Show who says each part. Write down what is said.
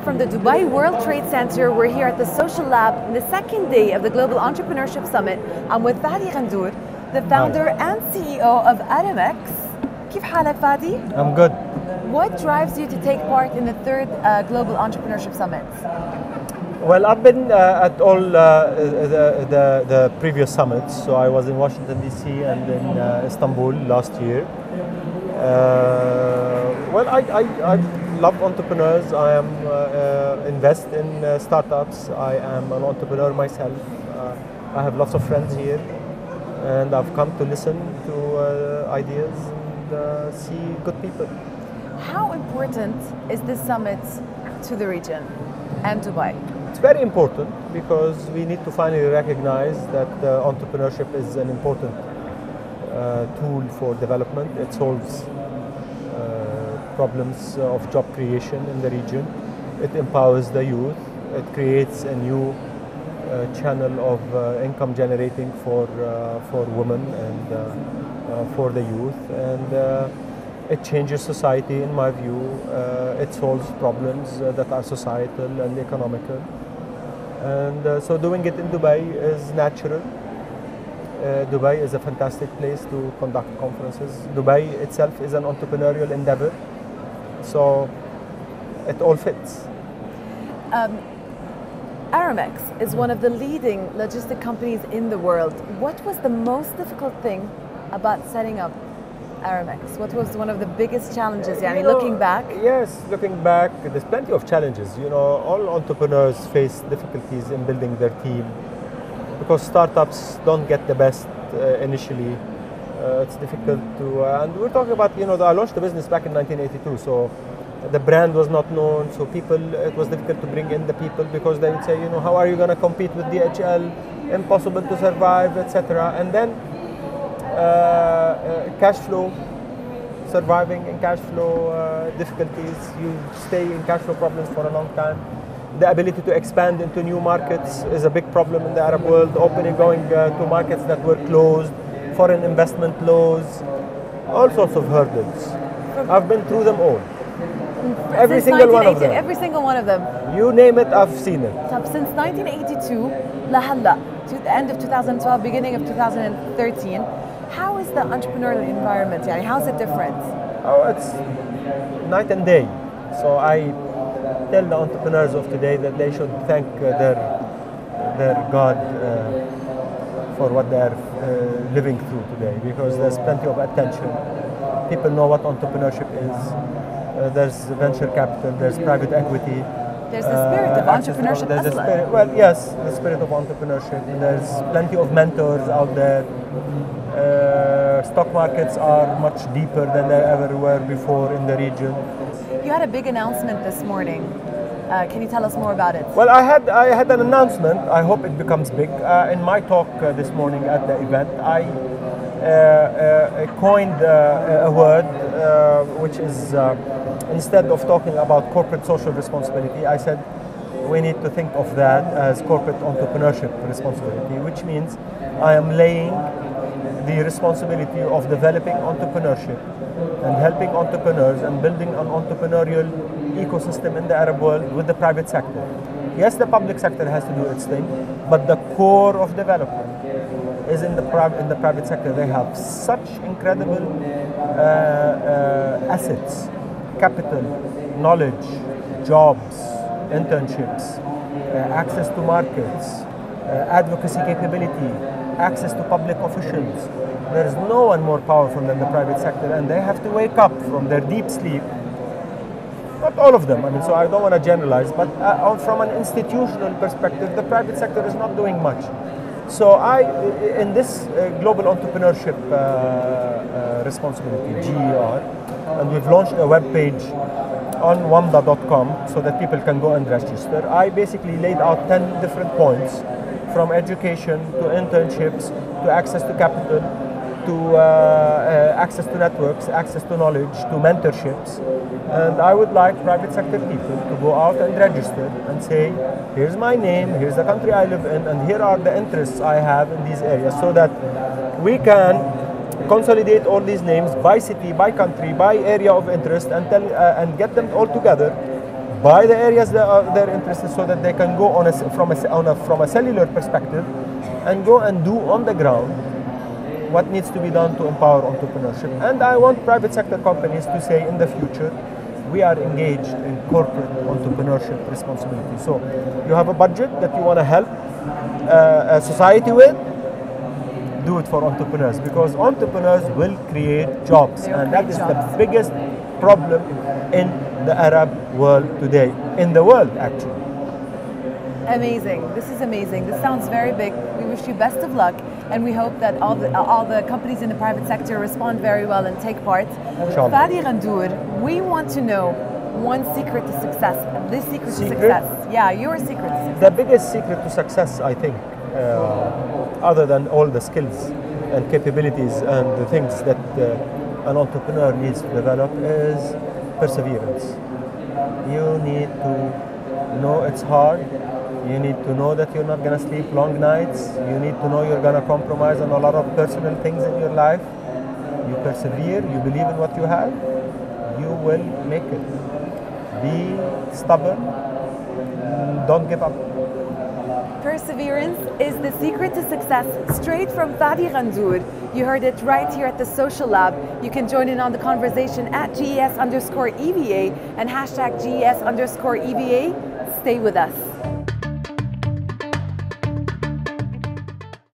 Speaker 1: live from the Dubai World Trade Center. We're here at the Social Lab in the second day of the Global Entrepreneurship Summit. I'm with Fadi Ghandour, the founder and CEO of Aramex. كيف حالك Fadi?
Speaker 2: I'm good.
Speaker 1: What drives you to take part in the third Global Entrepreneurship Summit?
Speaker 2: Well, I've been at all the previous summits. So I was in Washington DC and in Istanbul last year. Well, I love entrepreneurs. I am invest in startups. I am an entrepreneur myself. I have lots of friends here, and I've come to listen to ideas and see good people.
Speaker 1: How important is this summit to the region and Dubai?
Speaker 2: It's very important because we need to finally recognize that entrepreneurship is an important tool for development. It solves problems of job creation in the region. It empowers the youth. It creates a new channel of income generating for women and for the youth. And it changes society, in my view. It solves problems that are societal and economical. And so doing it in Dubai is natural. Dubai is a fantastic place to conduct conferences. Dubai itself is an entrepreneurial endeavor, so it all fits.
Speaker 1: Aramex is one of the leading logistic companies in the world. What was the most difficult thing about setting up Aramex? What was one of the biggest challenges? Looking back?
Speaker 2: Yes, looking back, there's plenty of challenges. All entrepreneurs face difficulties in building their team because startups don't get the best initially. It's difficult to, and we're talking about, I launched the business back in 1982, so the brand was not known, so it was difficult to bring in the people because they would say, how are you going to compete with DHL? Impossible to survive, etc. And then cash flow, surviving in cash flow difficulties, you stay in cash flow problems for a long time. The ability to expand into new markets is a big problem in the Arab world, going to markets that were closed, foreign investment laws, all sorts of hurdles. I've been through them all. Every single one of them.
Speaker 1: Every single one of them.
Speaker 2: You name it, I've seen it.
Speaker 1: Since 1982, lahalla, to the end of 2012, beginning of 2013, how is the entrepreneurial environment? How is it different?
Speaker 2: Oh, it's night and day. So I tell the entrepreneurs of today that they should thank their God for what they're living through today, because there's plenty of attention. People know what entrepreneurship is. There's venture capital, there's private equity.
Speaker 1: There's the spirit of entrepreneurship.
Speaker 2: Well, yes, the spirit of entrepreneurship. There's plenty of mentors out there. Stock markets are much deeper than they ever were before in the region.
Speaker 1: You had a big announcement this morning. Can you tell us more about it?
Speaker 2: Well, I had an announcement. I hope it becomes big. In my talk this morning at the event, I coined a word which is, instead of talking about corporate social responsibility, I said we need to think of that as corporate entrepreneurship responsibility, which means I am laying the responsibility of developing entrepreneurship and helping entrepreneurs and building an entrepreneurial ecosystem in the Arab world with the private sector. Yes, the public sector has to do its thing, but the core of development is in the private sector. They have such incredible assets, capital, knowledge, jobs, internships, access to markets, advocacy capability, access to public officials. There is no one more powerful than the private sector, and they have to wake up from their deep sleep. Not all of them, so I don't want to generalize, but from an institutional perspective, the private sector is not doing much. So in this global entrepreneurship responsibility, GER, and we've launched a web page on wandacom so that people can go and register. I basically laid out 10 different points, from education to internships to access to capital to access to networks, access to knowledge, to mentorships. And I would like private sector people to go out and register and say, here's my name, here's the country I live in, and here are the interests I have in these areas, so that we can consolidate all these names by city, by country, by area of interest, and get them all together, buy the areas that they're interested, so that they can go from a cellular perspective and go and do on the ground what needs to be done to empower entrepreneurship. And I want private sector companies to say in the future, we are engaged in corporate entrepreneurship responsibility. So you have a budget that you want to help a society with, do it for entrepreneurs, because entrepreneurs will create jobs, and that is the biggest problem in the Arab world today, in the world actually.
Speaker 1: Amazing. This is amazing. This sounds very big. We wish you best of luck, and we hope that all the companies in the private sector respond very well and take part. Fadi Ghandour, we want to know one secret to success. This secret to success. Yeah, your secret to success.
Speaker 2: The biggest secret to success, I think, other than all the skills and capabilities and the things that an entrepreneur needs to develop, is perseverance. You need to know it's hard. You need to know that you're not going to sleep long nights. You need to know you're going to compromise on a lot of personal things in your life. You persevere, you believe in what you have, you will make it. Be stubborn, don't give up.
Speaker 1: Perseverance is the secret to success, straight from Fadi Ghandour. You heard it right here at the Social Lab. You can join in on the conversation at GES_EVA and hashtag GES_EVA. Stay with us.